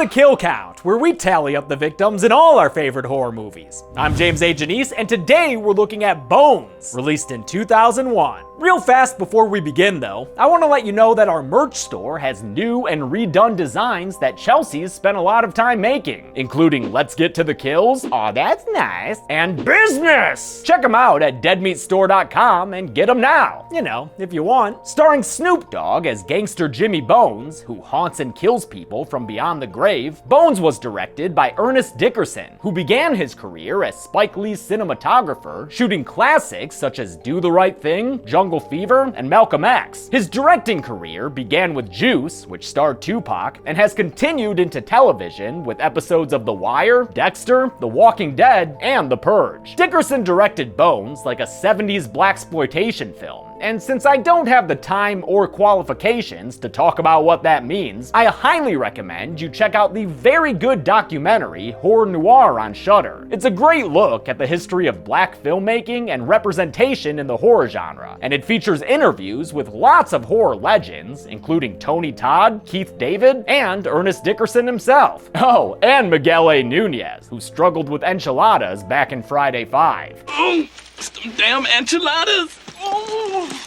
the Kill Count, where we tally up the victims in all our favorite horror movies. I'm James A. Janice, and today we're looking at Bones, released in 2001. Real fast before we begin though, I want to let you know that our merch store has new and redone designs that Chelsea's spent a lot of time making, including Let's Get to the Kills, aw that's nice, and Business! Check them out at deadmeatstore.com and get them now, you know, if you want. Starring Snoop Dogg as gangster Jimmy Bones, who haunts and kills people from beyond the grave, Bones was directed by Ernest Dickerson, who began his career as Spike Lee's cinematographer, shooting classics such as Do the Right Thing, Jungle Fever, and Malcolm X. His directing career began with Juice, which starred Tupac, and has continued into television with episodes of The Wire, Dexter, The Walking Dead, and The Purge. Dickerson directed Bones like a 70s blaxploitation film, and since I don't have the time or qualifications to talk about what that means, I highly recommend you check out the very good documentary Horror Noir on Shudder. It's a great look at the history of black filmmaking and representation in the horror genre, and it features interviews with lots of horror legends, including Tony Todd, Keith David, and Ernest Dickerson himself. Oh, and Miguel A. Nunez, who struggled with enchiladas back in Friday 5. Oh, some damn enchiladas! Oh.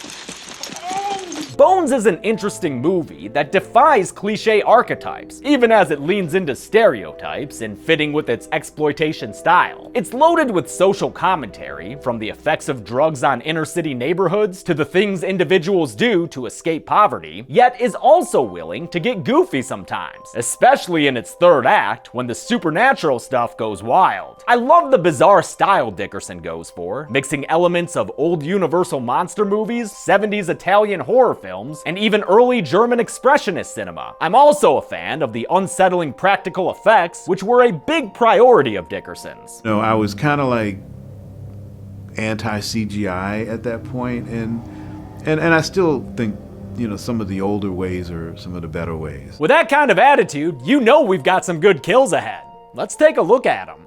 Bones is an interesting movie that defies cliche archetypes, even as it leans into stereotypes in fitting with its exploitation style. It's loaded with social commentary, from the effects of drugs on inner-city neighborhoods to the things individuals do to escape poverty, yet is also willing to get goofy sometimes, especially in its third act when the supernatural stuff goes wild. I love the bizarre style Dickerson goes for, mixing elements of old Universal monster movies, 70s Italian horror films, and even early German expressionist cinema. I'm also a fan of the unsettling practical effects, which were a big priority of Dickerson's. No, I was kind of like anti-CGI at that point, and I still think, you know, some of the older ways are some of the better ways. With that kind of attitude, you know we've got some good kills ahead. Let's take a look at them.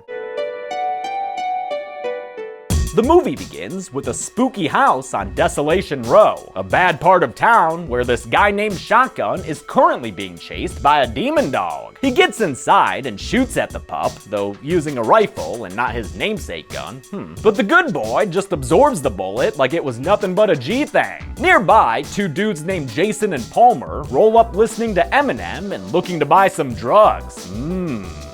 The movie begins with a spooky house on Desolation Row, a bad part of town where this guy named Shotgun is currently being chased by a demon dog. He gets inside and shoots at the pup, though using a rifle and not his namesake gun. But the good boy just absorbs the bullet like it was nothing but a G thing. Nearby, two dudes named Jason and Palmer roll up listening to Eminem and looking to buy some drugs.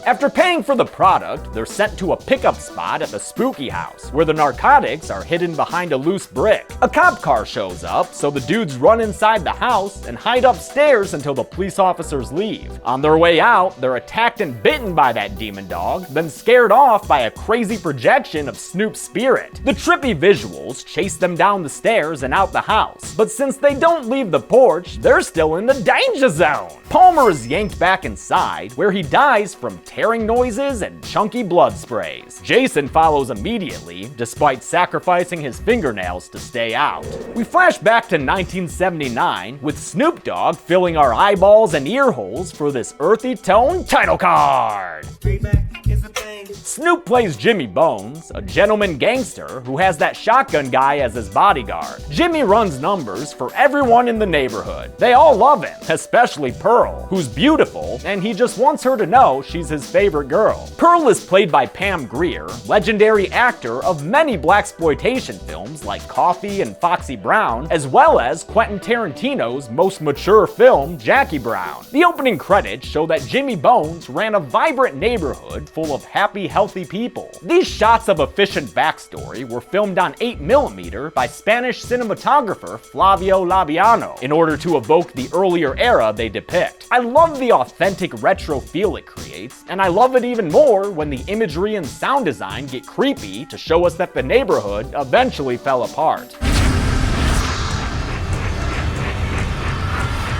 After paying for the product, they're sent to a pickup spot at the spooky house, where the narcotics are hidden behind a loose brick. A cop car shows up, so the dudes run inside the house and hide upstairs until the police officers leave. On their way out, they're attacked and bitten by that demon dog, then scared off by a crazy projection of Snoop's spirit. The trippy visuals chase them down the stairs and out the house, but since they don't leave the porch, they're still in the danger zone. Palmer is yanked back inside, where he dies from tearing noises and chunky blood sprays. Jason follows immediately, despite sacrificing his fingernails to stay out. We flash back to 1979, with Snoop Dogg filling our eyeballs and ear holes for this earthy tone title card. Snoop plays Jimmy Bones, a gentleman gangster who has that shotgun guy as his bodyguard. Jimmy runs numbers for everyone in the neighborhood. They all love him, especially Pearl, who's beautiful, and he just wants her to know she's his favorite girl. Pearl is played by Pam Grier, legendary actor of many blaxploitation films like Coffee and Foxy Brown, as well as Quentin Tarantino's most mature film, Jackie Brown. The opening credits show that Jimmy Bones ran a vibrant neighborhood full of happy, healthy people. These shots of efficient backstory were filmed on 8mm by Spanish cinematographer Flavio Labiano in order to evoke the earlier era they depict. I love the authentic retro feel it creates, and I love it even more when the imagery and sound design get creepy to show us that the neighborhood eventually fell apart.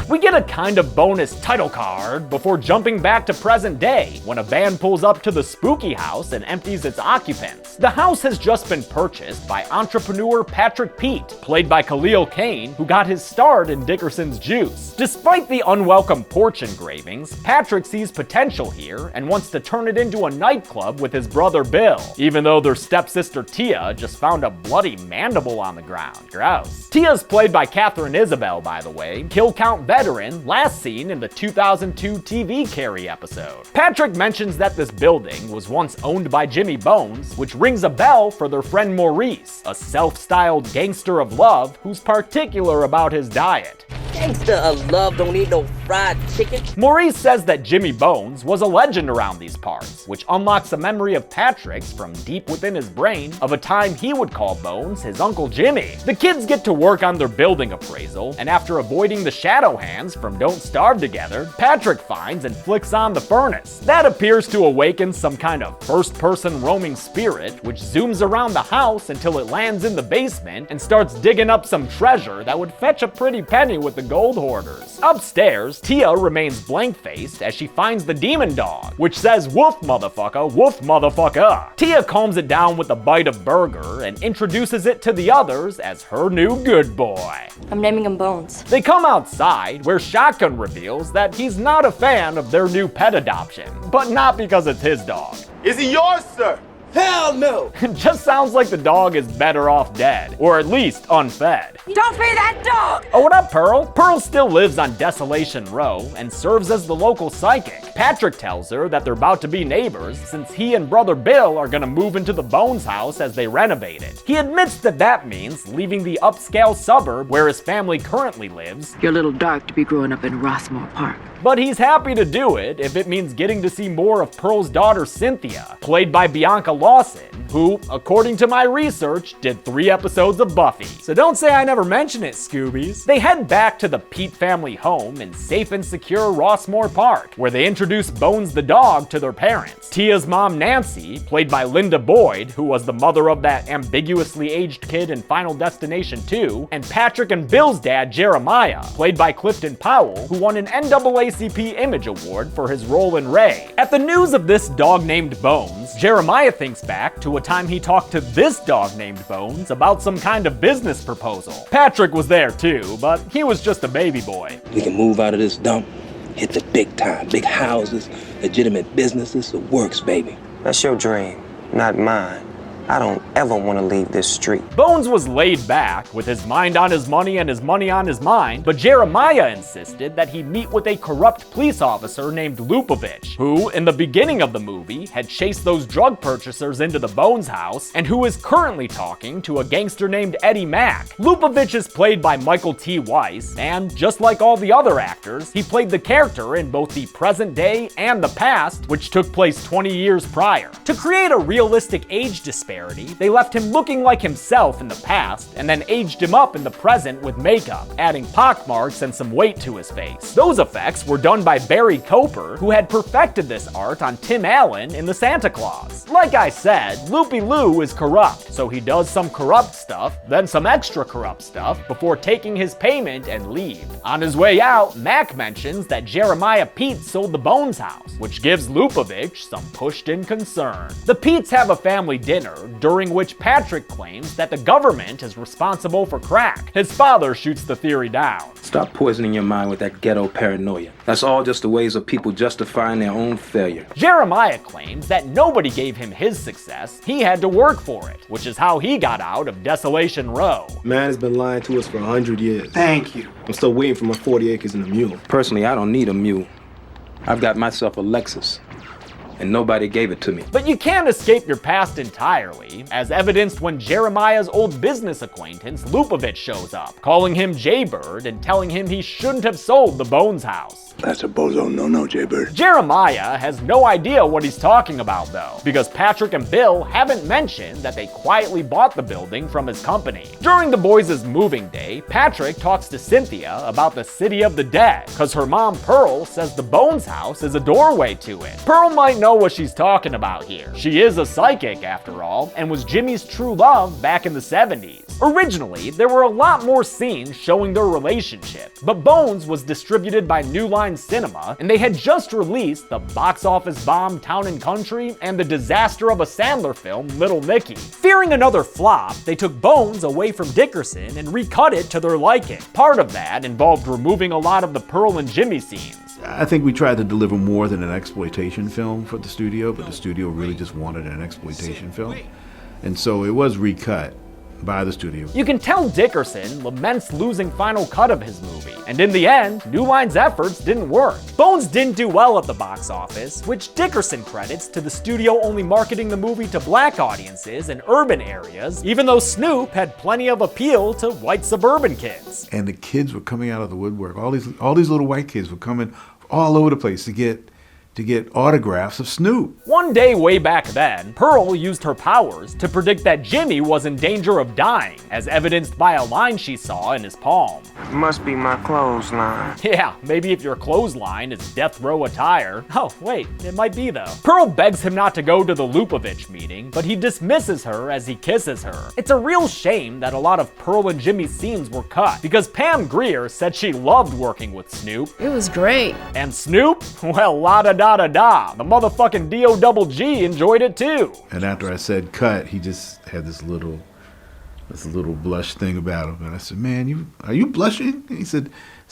We get a kind of bonus title card before jumping back to present day when a van pulls up to the spooky house and empties its occupants. The house has just been purchased by entrepreneur Patrick Pete, played by Khalil Kane, who got his start in Dickerson's Juice. Despite the unwelcome porch engravings, Patrick sees potential here and wants to turn it into a nightclub with his brother Bill, even though their stepsister Tia just found a bloody mandible on the ground. Gross. Tia's played by Catherine Isabel, by the way, kill count veteran veteran last seen in the 2002 TV Carrie episode. Patrick mentions that this building was once owned by Jimmy Bones, which rings a bell for their friend Maurice, a self-styled gangster of love who's particular about his diet. Gangsta of love don't eat no fried chicken. Maurice says that Jimmy Bones was a legend around these parts, which unlocks a memory of Patrick's from deep within his brain of a time he would call Bones his Uncle Jimmy. The kids get to work on their building appraisal, and after avoiding the shadow hands from Don't Starve Together, Patrick finds and flicks on the furnace. That appears to awaken some kind of first-person roaming spirit, which zooms around the house until it lands in the basement and starts digging up some treasure that would fetch a pretty penny with the gold hoarders. Upstairs, Tia remains blank-faced as she finds the demon dog, which says woof motherfucker, woof motherfucker. Tia calms it down with a bite of burger and introduces it to the others as her new good boy. I'm naming him Bones. They come outside where Shotgun reveals that he's not a fan of their new pet adoption, but not because it's his dog. Is he yours, sir? Hell no! It just sounds like the dog is better off dead, or at least unfed. Don't feed that dog! Oh, what up, Pearl? Pearl still lives on Desolation Row and serves as the local psychic. Patrick tells her that they're about to be neighbors since he and brother Bill are gonna move into the Bones house as they renovate it. He admits that that means leaving the upscale suburb where his family currently lives. You're a little dark to be growing up in Rossmore Park. But he's happy to do it if it means getting to see more of Pearl's daughter Cynthia, played by Bianca Lawson, who, according to my research, did 3 episodes of Buffy. So don't say I never mention it, Scoobies. They head back to the Pete family home in safe and secure Rossmore Park, where they introduce Bones the dog to their parents. Tia's mom Nancy, played by Linda Boyd, who was the mother of that ambiguously aged kid in Final Destination 2, and Patrick and Bill's dad Jeremiah, played by Clifton Powell, who won an NAACP Image Award for his role in Ray. At the news of this dog named Bones, Jeremiah thinks back to a time he talked to this dog named Bones about some kind of business proposal. Patrick was there too, but he was just a baby boy. We can move out of this dump, hit the big time, big houses, legitimate businesses, the works, baby. That's your dream, not mine. I don't ever want to leave this street. Bones was laid back, with his mind on his money and his money on his mind, but Jeremiah insisted that he meet with a corrupt police officer named Lupovich, who, in the beginning of the movie, had chased those drug purchasers into the Bones house, and who is currently talking to a gangster named Eddie Mack. Lupovich is played by Michael T. Weiss, and just like all the other actors, he played the character in both the present day and the past, which took place 20 years prior. To create a realistic age disparity, they left him looking like himself in the past and then aged him up in the present with makeup, adding pockmarks and some weight to his face. Those effects were done by Barry Coper, who had perfected this art on Tim Allen in The Santa Claus. Like I said, Loopy Lou is corrupt, so he does some corrupt stuff, then some extra corrupt stuff, before taking his payment and leave. On his way out, Mac mentions that Jeremiah Pete sold the Bones house, which gives Lupovich some pushed-in concern. The Petes have a family dinner, during which Patrick claims that the government is responsible for crack. His father shoots the theory down. Stop poisoning your mind with that ghetto paranoia. That's all just the ways of people justifying their own failure. Jeremiah claims that nobody gave him his success, he had to work for it, which is how he got out of Desolation Row. Man has been lying to us for 100 years. Thank you. I'm still waiting for my 40 acres and a mule. Personally, I don't need a mule. I've got myself a Lexus, and nobody gave it to me. But you can't escape your past entirely, as evidenced when Jeremiah's old business acquaintance Lupovich shows up, calling him Jaybird and telling him he shouldn't have sold the Bones house. That's a bozo no-no, Jaybird. Jeremiah has no idea what he's talking about though, because Patrick and Bill haven't mentioned that they quietly bought the building from his company. During the boys' moving day, Patrick talks to Cynthia about the city of the dead, cause her mom Pearl says the Bones house is a doorway to it. Pearl might know what she's talking about here. She is a psychic after all, and was Jimmy's true love back in the 70s. Originally, there were a lot more scenes showing their relationship, but Bones was distributed by New Line Cinema, and they had just released the box office bomb Town and Country and the disaster of a Sandler film, Little Nicky. Fearing another flop, they took Bones away from Dickerson and recut it to their liking. Part of that involved removing a lot of the Pearl and Jimmy scenes. I think we tried to deliver more than an exploitation film for the studio, but the studio really just wanted an exploitation film. And so it was recut. by the studio. You can tell Dickerson laments losing final cut of his movie, and in the end, New Line's efforts didn't work. Bones didn't do well at the box office, which Dickerson credits to the studio only marketing the movie to black audiences in urban areas, even though Snoop had plenty of appeal to white suburban kids. And the kids were coming out of the woodwork. All these little white kids were coming all over the place to get autographs of Snoop. One day way back then, Pearl used her powers to predict that Jimmy was in danger of dying, as evidenced by a line she saw in his palm. Must be my clothesline. Yeah, maybe if your clothesline is death row attire. Oh, wait, it might be though. Pearl begs him not to go to the Lupovich meeting, but he dismisses her as he kisses her. It's a real shame that a lot of Pearl and Jimmy's scenes were cut, because Pam Grier said she loved working with Snoop. It was great. And Snoop? Well, la-da-da-da-da. The motherfucking D-O-double-G enjoyed it too. And after I said cut, he just had this little blush thing about him. And I said, man, are you blushing? And he said,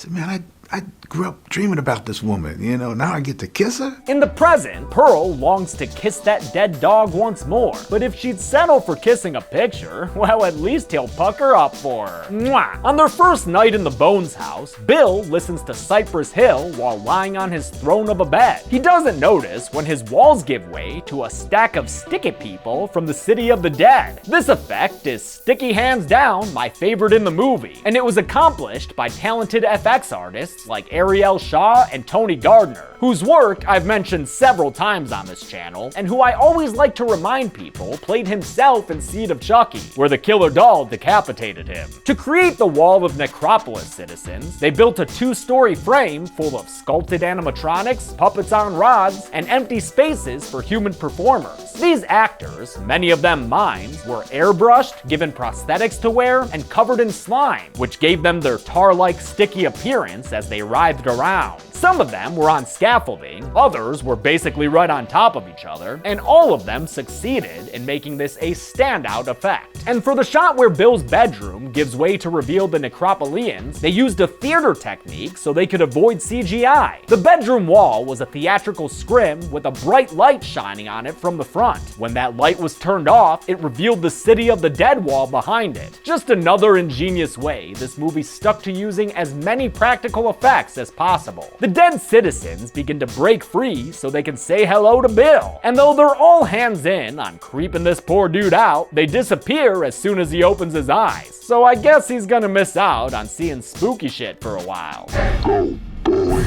man, I grew up dreaming about this woman, now I get to kiss her? In the present, Pearl longs to kiss that dead dog once more, but if she'd settle for kissing a picture, well, at least he'll pucker up for her. Mwah! On their first night in the Bones house, Bill listens to Cypress Hill while lying on his throne of a bed. He doesn't notice when his walls give way to a stack of sticky people from the City of the Dead. This effect is sticky hands down my favorite in the movie, and it was accomplished by talented FX artists like Ariel Shaw and Tony Gardner, whose work I've mentioned several times on this channel, and who I always like to remind people played himself in Seed of Chucky, where the killer doll decapitated him. To create the wall of Necropolis citizens, they built a 2-story frame full of sculpted animatronics, puppets on rods, and empty spaces for human performers. These actors, many of them mimes, were airbrushed, given prosthetics to wear, and covered in slime, which gave them their tar-like sticky appearance as they writhed around. Some of them were on scaffolding, others were basically right on top of each other, and all of them succeeded in making this a standout effect. And for the shot where Bill's bedroom gives way to reveal the Necropolians, they used a theater technique so they could avoid CGI. The bedroom wall was a theatrical scrim with a bright light shining on it from the front. When that light was turned off, it revealed the City of the Dead wall behind it. Just another ingenious way this movie stuck to using as many practical effects as possible. The dead citizens begin to break free so they can say hello to Bill. And though they're all hands in on creeping this poor dude out, they disappear as soon as he opens his eyes. So I guess he's gonna miss out on seeing spooky shit for a while.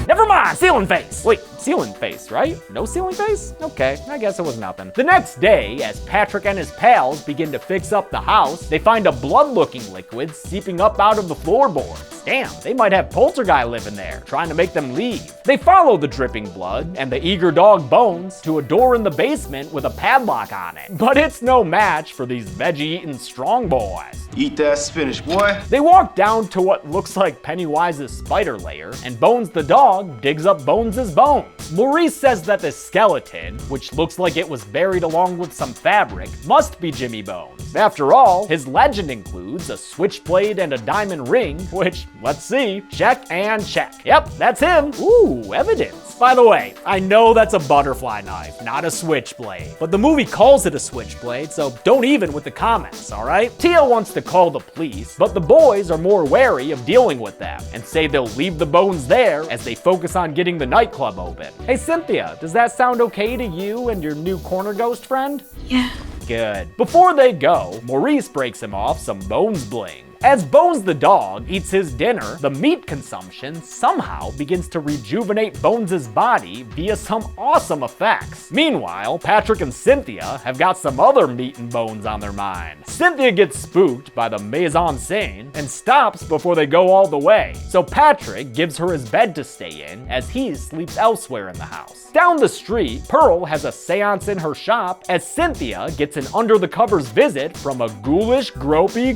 Never mind, ceiling face. Wait, ceiling face, right? No ceiling face? Okay, I guess it was nothing. The next day, as Patrick and his pals begin to fix up the house, they find a blood-looking liquid seeping up out of the floorboards. Damn, they might have Poltergeist living there, trying to make them leave. They follow the dripping blood and the eager dog Bones to a door in the basement with a padlock on it. But it's no match for these veggie-eating strong boys. Eat that spinach, boy. They walk down to what looks like Pennywise's spider lair, and Bones the dog digs up Bones' bones. Maurice says that this skeleton, which looks like it was buried along with some fabric, must be Jimmy Bones. After all, his legend includes a switchblade and a diamond ring, which, let's see, check and check. Yep, that's him. Ooh, evidence. By the way, I know that's a butterfly knife, not a switchblade, but the movie calls it a switchblade, so don't even with the comments, alright? Tia wants to call the police, but the boys are more wary of dealing with them, and say they'll leave the bones there as they focus on getting the nightclub open. Hey Cynthia, does that sound okay to you and your new corner ghost friend? Yeah. Good. Before they go, Maurice breaks him off some Bones bling. As Bones the dog eats his dinner, the meat consumption somehow begins to rejuvenate Bones' body via some awesome effects. Meanwhile, Patrick and Cynthia have got some other meat and bones on their mind. Cynthia gets spooked by the mise-en-scene and stops before they go all the way, so Patrick gives her his bed to stay in as he sleeps elsewhere in the house. Down the street, Pearl has a seance in her shop as Cynthia gets an under-the-covers visit from a ghoulish, gropey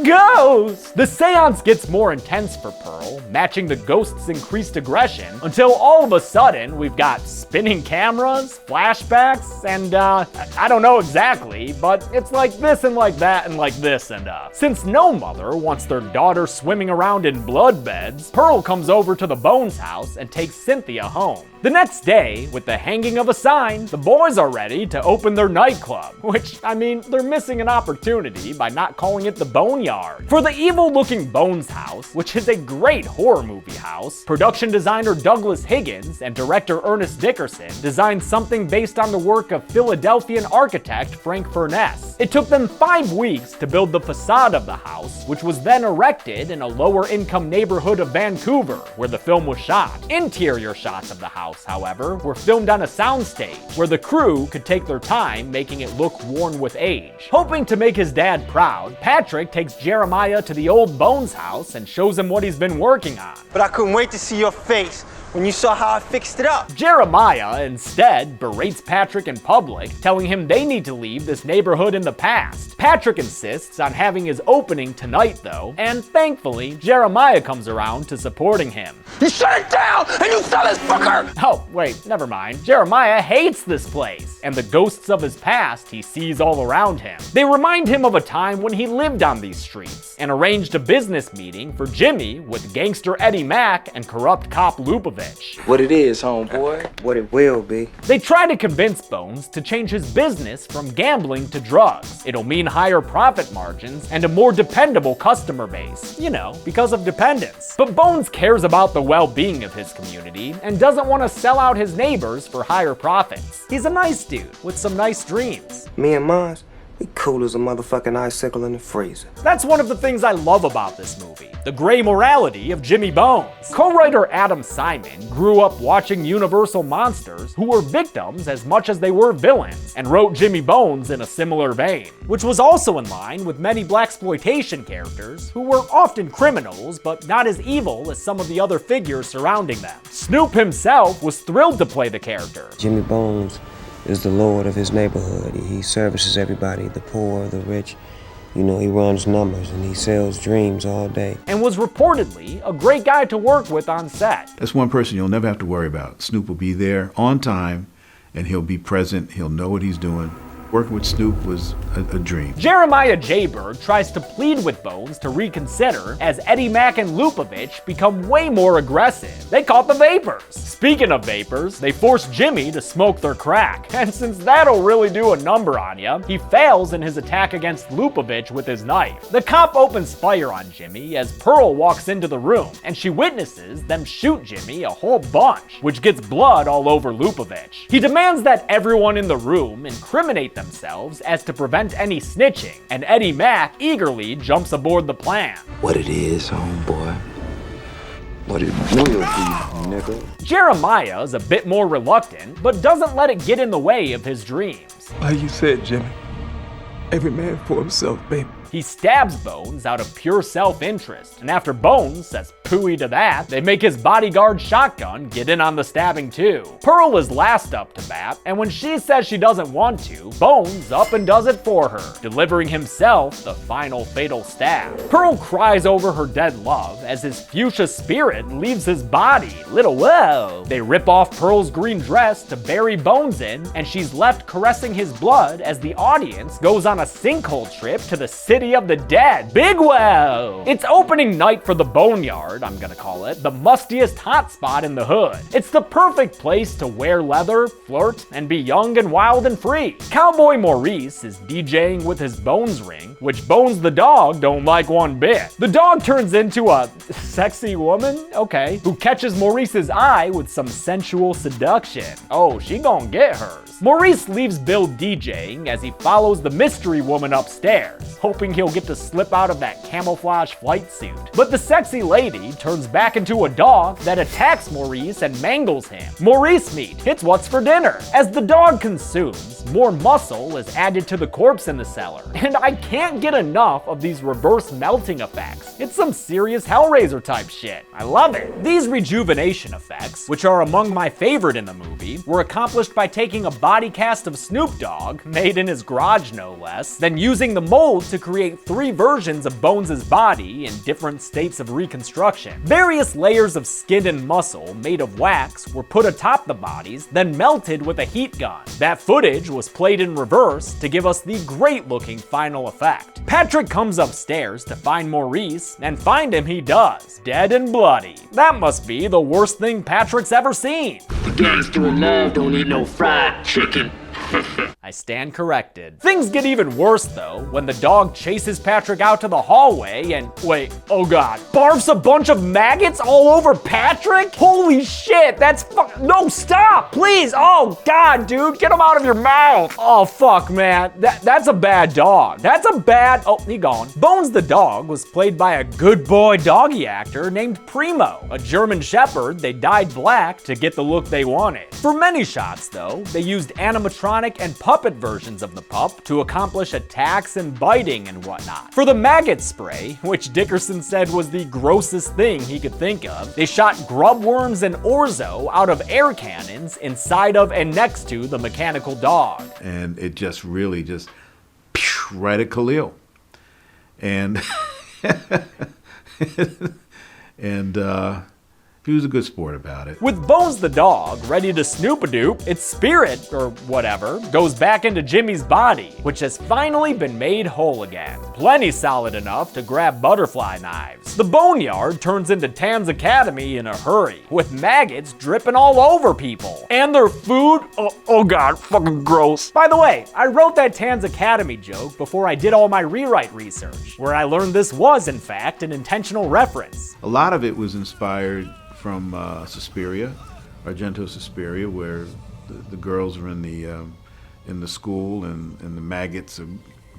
ghost. ghost! The seance gets more intense for Pearl, matching the ghost's increased aggression, until all of a sudden we've got spinning cameras, flashbacks, and I don't know exactly, but it's like this and like that and like this and Since no mother wants their daughter swimming around in blood beds, Pearl comes over to the Bones house and takes Cynthia home. The next day, with the hanging of a sign, the boys are ready to open their nightclub, which, I mean, they're missing an opportunity by not calling it the Boneyard. For the evil-looking Bones house, which is a great horror movie house, production designer Douglas Higgins and director Ernest Dickerson designed something based on the work of Philadelphian architect Frank Furness. It took them 5 weeks to build the facade of the house, which was then erected in a lower-income neighborhood of Vancouver, where the film was shot. Interior shots of the house, however, were filmed on a soundstage, where the crew could take their time making it look worn with age. Hoping to make his dad proud, Patrick takes Jeremiah to the old Bones house and shows him what he's been working on. But I couldn't wait to see your face when you saw how I fixed it up. Jeremiah instead berates Patrick in public, telling him they need to leave this neighborhood in the past. Patrick insists on having his opening tonight though, and thankfully, Jeremiah comes around to supporting him. You shut it down and you sell this fucker! Oh, wait, never mind. Jeremiah hates this place, and the ghosts of his past he sees all around him. They remind him of a time when he lived on these streets, and arranged a business meeting for Jimmy with gangster Eddie Mack and corrupt cop Lupovich. What it is, homeboy. What it will be. They try to convince Bones to change his business from gambling to drugs. It'll mean higher profit margins and a more dependable customer base. You know, because of dependence. But Bones cares about the well-being of his community and doesn't want to sell out his neighbors for higher profits. He's a nice dude with some nice dreams. Me and Mars, we cool as a motherfucking icicle in the freezer. That's one of the things I love about this movie, the gray morality of Jimmy Bones. Co-writer Adam Simon grew up watching Universal monsters who were victims as much as they were villains, and wrote Jimmy Bones in a similar vein, which was also in line with many blaxploitation characters who were often criminals but not as evil as some of the other figures surrounding them. Snoop himself was thrilled to play the character. Jimmy Bones is the lord of his neighborhood. He services everybody, the poor, the rich. You know, he runs numbers and he sells dreams all day. And was reportedly a great guy to work with on set. That's one person you'll never have to worry about. Snoop will be there on time, and he'll be present. He'll know what he's doing. Working with Snoop was a dream. Jeremiah Jaybird tries to plead with Bones to reconsider as Eddie Mack and Lupovich become way more aggressive. They caught the vapors. Speaking of vapors, they force Jimmy to smoke their crack. And since that'll really do a number on ya, he fails in his attack against Lupovich with his knife. The cop opens fire on Jimmy as Pearl walks into the room, and she witnesses them shoot Jimmy a whole bunch, which gets blood all over Lupovich. He demands that everyone in the room incriminate themselves as to prevent any snitching, and Eddie Mack eagerly jumps aboard the plan. What it is, homeboy. What it will be, nigga. Jeremiah is a bit more reluctant, but doesn't let it get in the way of his dreams. Like you said, Jimmy, every man for himself, baby. He stabs Bones out of pure self-interest, and after Bones says pooey to that, they make his bodyguard Shotgun get in on the stabbing too. Pearl is last up to bat, and when she says she doesn't want to, Bones up and does it for her, delivering himself the final fatal stab. Pearl cries over her dead love as his fuchsia spirit leaves his body. Little whoa. They rip off Pearl's green dress to bury Bones in, and she's left caressing his blood as the audience goes on a sinkhole trip to the city of the dead. Big wow! It's opening night for the Boneyard, I'm gonna call it, the mustiest hotspot in the hood. It's the perfect place to wear leather, flirt, and be young and wild and free. Cowboy Maurice is DJing with his Bones ring, which Bones the dog don't like one bit. The dog turns into a sexy woman, okay, who catches Maurice's eye with some sensual seduction. Oh, she gon' get hers. Maurice leaves Bill DJing as he follows the mystery woman upstairs, hoping he'll get to slip out of that camouflage flight suit. But the sexy lady turns back into a dog that attacks Maurice and mangles him. Maurice meat, it's what's for dinner. As the dog consumes, more muscle is added to the corpse in the cellar. And I can't get enough of these reverse melting effects. It's some serious Hellraiser type shit. I love it. These rejuvenation effects, which are among my favorite in the movie, were accomplished by taking a body cast of Snoop Dogg, made in his garage no less, then using the mold to create create 3 versions of Bones' body in different states of reconstruction. Various layers of skin and muscle made of wax were put atop the bodies, then melted with a heat gun. That footage was played in reverse to give us the great-looking final effect. Patrick comes upstairs to find Maurice, and find him he does, dead and bloody. That must be the worst thing Patrick's ever seen. The gangster in love don't eat no fried chicken. I stand corrected. Things get even worse though when the dog chases Patrick out to the hallway and oh god, barfs a bunch of maggots all over Patrick? Holy shit, that's no, stop, please. Oh god, dude, get him out of your mouth. Oh fuck, man, that's a bad dog. Oh, he gone. Bones the dog was played by a good boy doggy actor named Primo, a German shepherd they dyed black to get the look they wanted. For many shots though, they used animatronic and puppet versions of the pup to accomplish attacks and biting and whatnot. For the maggot spray, which Dickerson said was the grossest thing he could think of, they shot grub worms and orzo out of air cannons inside of and next to the mechanical dog. And it just really just right at Khalil. And he was a good sport about it. With Bones the dog ready to snoop-a-doop, its spirit, or whatever, goes back into Jimmy's body, which has finally been made whole again. Plenty solid enough to grab butterfly knives. The boneyard turns into Tan's Academy in a hurry, with maggots dripping all over people. And their food, oh god, fucking gross. By the way, I wrote that Tan's Academy joke before I did all my rewrite research, where I learned this was, in fact, an intentional reference. A lot of it was inspired from Suspiria, Argento Suspiria, where the girls are in the school and the maggots are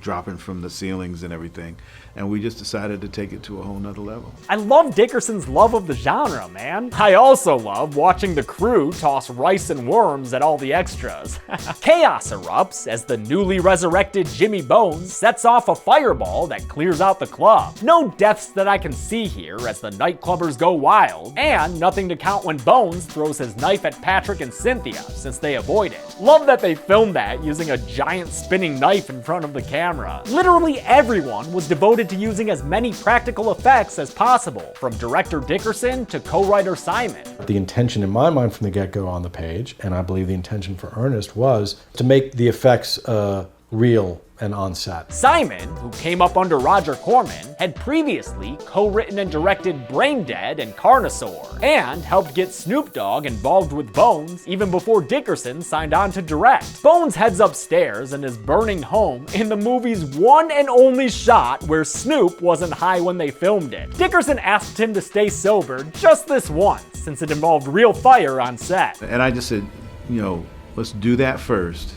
dropping from the ceilings and everything. And we just decided to take it to a whole nother level. I love Dickerson's love of the genre, man. I also love watching the crew toss rice and worms at all the extras. Chaos erupts as the newly resurrected Jimmy Bones sets off a fireball that clears out the club. No deaths that I can see here as the nightclubbers go wild, and nothing to count when Bones throws his knife at Patrick and Cynthia since they avoid it. Love that they filmed that using a giant spinning knife in front of the camera. Literally everyone was devoted to using as many practical effects as possible, from director Dickerson to co-writer Simon. The intention in my mind from the get-go on the page, and I believe the intention for Ernest, was to make the effects real and on set. Simon, who came up under Roger Corman, had previously co-written and directed Brain Dead and Carnosaur, and helped get Snoop Dogg involved with Bones even before Dickerson signed on to direct. Bones heads upstairs and is burning home in the movie's one and only shot where Snoop wasn't high when they filmed it. Dickerson asked him to stay sober just this once, since it involved real fire on set. And I just said, let's do that first.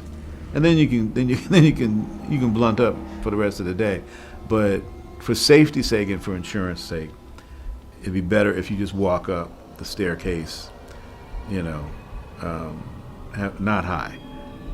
And then you can blunt up for the rest of the day. But for safety's sake and for insurance sake, it'd be better if you just walk up the staircase, not high.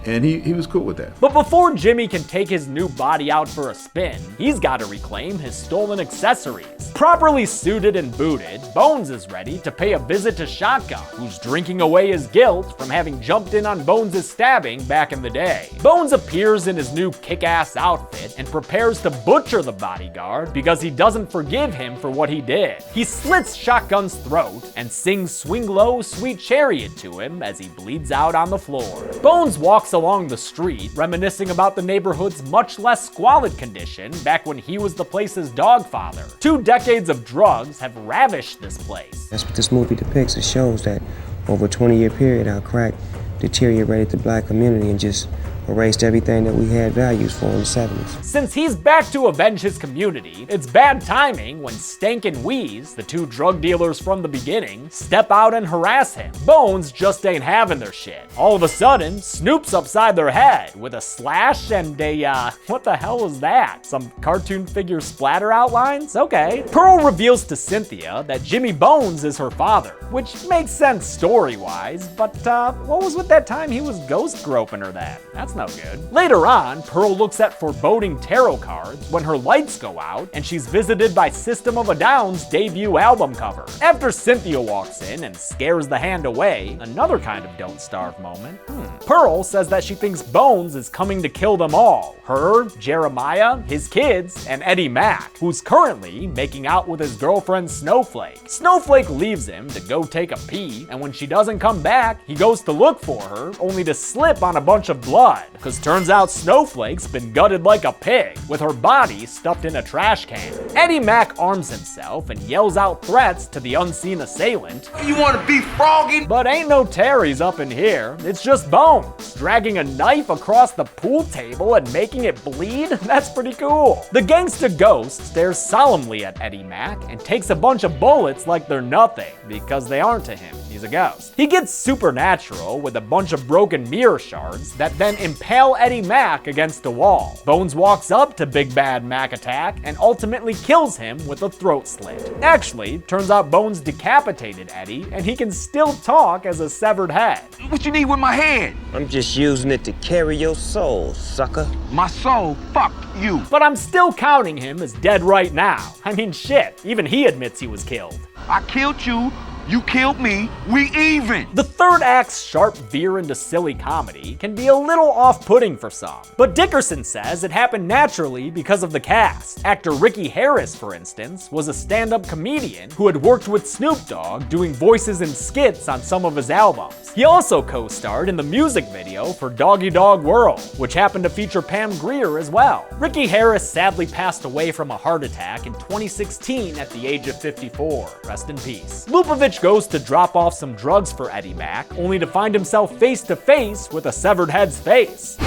And he was cool with that. But before Jimmy can take his new body out for a spin, he's got to reclaim his stolen accessories. Properly suited and booted, Bones is ready to pay a visit to Shotgun, who's drinking away his guilt from having jumped in on Bones' stabbing back in the day. Bones appears in his new kick-ass outfit and prepares to butcher the bodyguard because he doesn't forgive him for what he did. He slits Shotgun's throat and sings Swing Low, Sweet Chariot to him as he bleeds out on the floor. Bones walks along the street, reminiscing about the neighborhood's much less squalid condition back when he was the place's dogfather. 2 decades of drugs have ravished this place. That's what this movie depicts. It shows that over a 20-year period, how crack deteriorated the black community and just erased everything that we had values for in the 70s. Since he's back to avenge his community, it's bad timing when Stank and Wheeze, the 2 drug dealers from the beginning, step out and harass him. Bones just ain't having their shit. All of a sudden, Snoop's upside their head with a slash and a, what the hell is that? Some cartoon figure splatter outlines? Okay. Pearl reveals to Cynthia that Jimmy Bones is her father, which makes sense story-wise, but what was with that time he was ghost groping her then? That's no good. Later on, Pearl looks at foreboding tarot cards when her lights go out and she's visited by System of a Down's debut album cover. After Cynthia walks in and scares the hand away, another kind of don't starve moment, Pearl says that she thinks Bones is coming to kill them all. Her, Jeremiah, his kids, and Eddie Mac, who's currently making out with his girlfriend Snowflake. Snowflake leaves him to go take a pee, and when she doesn't come back, he goes to look for her, only to slip on a bunch of blood. Cause turns out Snowflake's been gutted like a pig, with her body stuffed in a trash can. Eddie Mac arms himself and yells out threats to the unseen assailant. You wanna be frogging? But ain't no Terry's up in here, it's just Bones, dragging a knife across the pool table and making it bleed? That's pretty cool. The gangsta ghost stares solemnly at Eddie Mac and takes a bunch of bullets like they're nothing, because they aren't to him, he's a ghost. He gets supernatural with a bunch of broken mirror shards that then impale Eddie Mac against a wall. Bones walks up to Big Bad Mac Attack and ultimately kills him with a throat slit. Actually, turns out Bones decapitated Eddie and he can still talk as a severed head. What you need with my head? I'm just using it to carry your soul, sucker. My soul? Fuck you. But I'm still counting him as dead right now. I mean, shit, even he admits he was killed. I killed you. You killed me, we even! The third act's sharp veer into silly comedy can be a little off-putting for some, but Dickerson says it happened naturally because of the cast. Actor Ricky Harris, for instance, was a stand-up comedian who had worked with Snoop Dogg doing voices and skits on some of his albums. He also co-starred in the music video for Doggy Dog World, which happened to feature Pam Grier as well. Ricky Harris sadly passed away from a heart attack in 2016 at the age of 54. Rest in peace. Lupovich goes to drop off some drugs for Eddie Mac, only to find himself face to face with a severed head's face.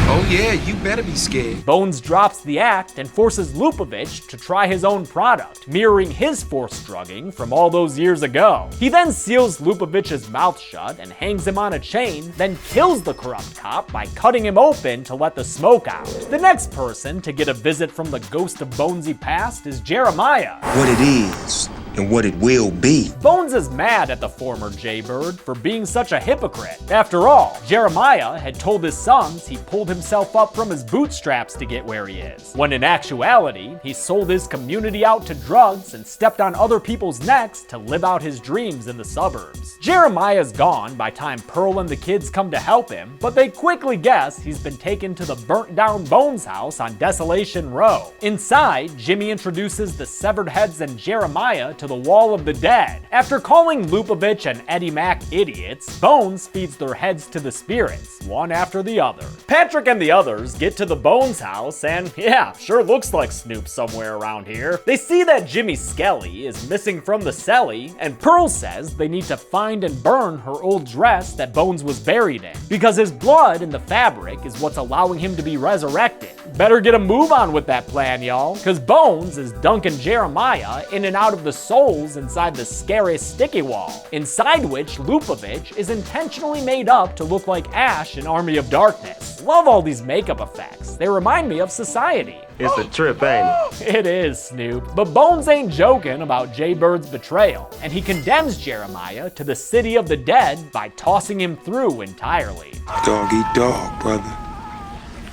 Oh yeah, you better be scared. Bones drops the act and forces Lupovich to try his own product, mirroring his forced drugging from all those years ago. He then seals Lupovich's mouth shut and hangs him on a chain, then kills the corrupt cop by cutting him open to let the smoke out. The next person to get a visit from the ghost of Bonesy past is Jeremiah. What it is and what it will be. Bones is mad at the former Jaybird for being such a hypocrite. After all, Jeremiah had told his sons he pulled himself up from his bootstraps to get where he is, when in actuality, he sold his community out to drugs and stepped on other people's necks to live out his dreams in the suburbs. Jeremiah's gone by time Pearl and the kids come to help him, but they quickly guess he's been taken to the burnt down Bones house on Desolation Row. Inside, Jimmy introduces the severed heads and Jeremiah to the Wall of the Dead. After calling Lupovich and Eddie Mac idiots, Bones feeds their heads to the spirits, one after the other. Patrick and the others get to the Bones house and yeah, sure looks like Snoop somewhere around here. They see that Jimmy Skelly is missing from the celly, and Pearl says they need to find and burn her old dress that Bones was buried in, because his blood in the fabric is what's allowing him to be resurrected. Better get a move on with that plan, y'all, cause Bones is dunking Jeremiah in and out of the souls inside the scary sticky wall, inside which Lupovich is intentionally made up to look like Ash in Army of Darkness. Love all these makeup effects. They remind me of Society. It's a trip, ain't it? It is, Snoop. But Bones ain't joking about Jaybird's betrayal, and he condemns Jeremiah to the city of the dead by tossing him through entirely. Dog eat dog, brother.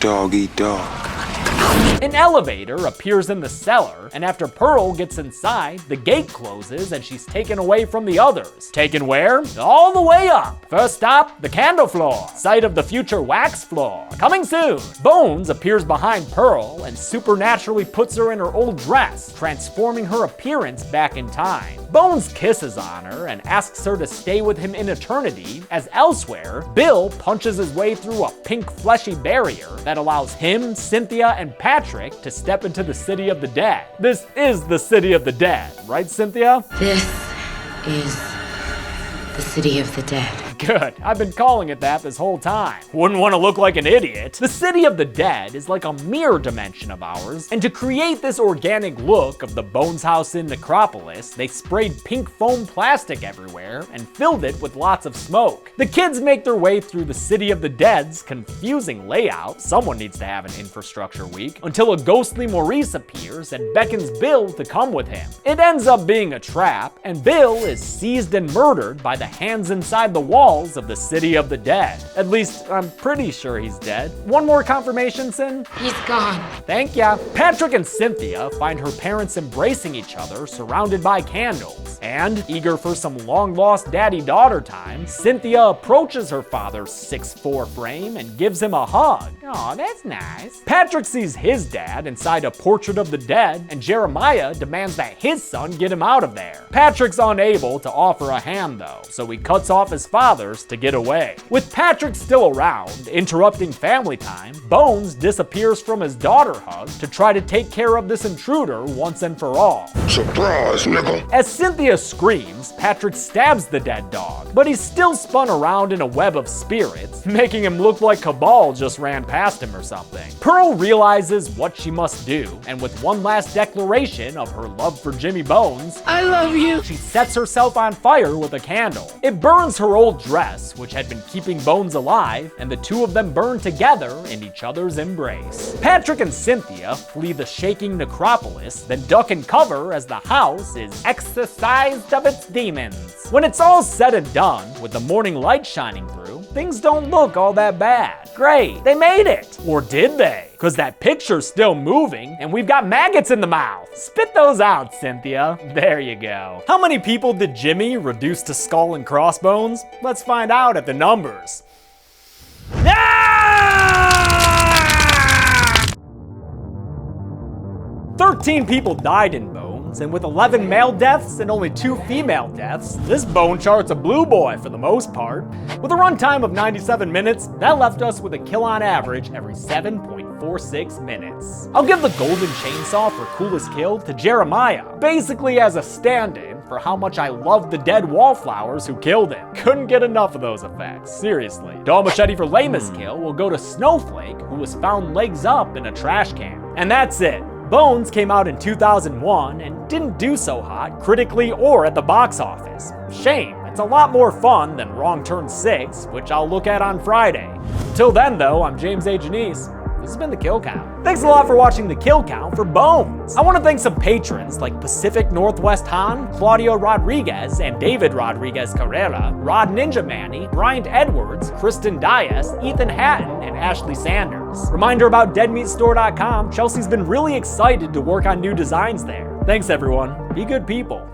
Dog eat dog. An elevator appears in the cellar, and after Pearl gets inside, the gate closes and she's taken away from the others. Taken where? All the way up. First stop, the candle floor, site of the future wax floor. Coming soon. Bones appears behind Pearl and supernaturally puts her in her old dress, transforming her appearance back in time. Bones kisses on her and asks her to stay with him in eternity, as elsewhere, Bill punches his way through a pink fleshy barrier that allows him, Cynthia, and Patrick to step into the city of the dead. This is the city of the dead, right, Cynthia? This is the city of the dead. Good. I've been calling it that this whole time. Wouldn't want to look like an idiot. The city of the dead is like a mirror dimension of ours, and to create this organic look of the Bones house in Necropolis, they sprayed pink foam plastic everywhere and filled it with lots of smoke. The kids make their way through the city of the dead's confusing layout, someone needs to have an infrastructure week, until a ghostly Maurice appears and beckons Bill to come with him. It ends up being a trap, and Bill is seized and murdered by the hands inside the wall, walls of the city of the dead. At least, I'm pretty sure he's dead. One more confirmation, Sin? He's gone. Thank ya. Patrick and Cynthia find her parents embracing each other, surrounded by candles. And, eager for some long-lost daddy-daughter time, Cynthia approaches her father's 6'4" frame and gives him a hug. Aw, that's nice. Patrick sees his dad inside a portrait of the dead, and Jeremiah demands that his son get him out of there. Patrick's unable to offer a hand though, so he cuts off his father's to get away. With Patrick still around, interrupting family time, Bones disappears from his daughter hug to try to take care of this intruder once and for all. Surprise, nigga. As Cynthia screams, Patrick stabs the dead dog, but he's still spun around in a web of spirits, making him look like Cabal just ran past him or something. Pearl realizes what she must do, and with one last declaration of her love for Jimmy Bones, I love you. she sets herself on fire with a candle. It burns her old dress, which had been keeping Bones alive, and the two of them burn together in each other's embrace. Patrick and Cynthia flee the shaking Necropolis, then duck and cover as the house is exorcised of its demons. When it's all said and done, with the morning light shining through, things don't look all that bad. Great, they made it! Or did they? Cause that picture's still moving, and we've got maggots in the mouth. Spit those out, Cynthia. There you go. How many people did Jimmy reduce to skull and crossbones? Let's find out at the numbers. 13 people died in Bones, and with 11 male deaths and only 2 female deaths, this Bone chart's a blue boy for the most part. With a runtime of 97 minutes, that left us with a kill on average every 7.46 minutes. I'll give the golden chainsaw for coolest kill to Jeremiah, basically as a stand-in for how much I love the dead wallflowers who killed him. Couldn't get enough of those effects, seriously. Dull machete for lamest kill will go to Snowflake, who was found legs up in a trash can. And that's it. Bones came out in 2001 and didn't do so hot critically or at the box office. Shame, it's a lot more fun than Wrong Turn 6, which I'll look at on Friday. Till then though, I'm James A. Janice. This has been The Kill Count. Thanks a lot for watching The Kill Count for Bones. I want to thank some patrons like Pacific Northwest Han, Claudio Rodriguez, and David Rodriguez Carrera, Rod Ninja Manny, Bryant Edwards, Kristen Dias, Ethan Hatton, and Ashley Sanders. Reminder about deadmeatstore.com, Chelsea's been really excited to work on new designs there. Thanks everyone, be good people.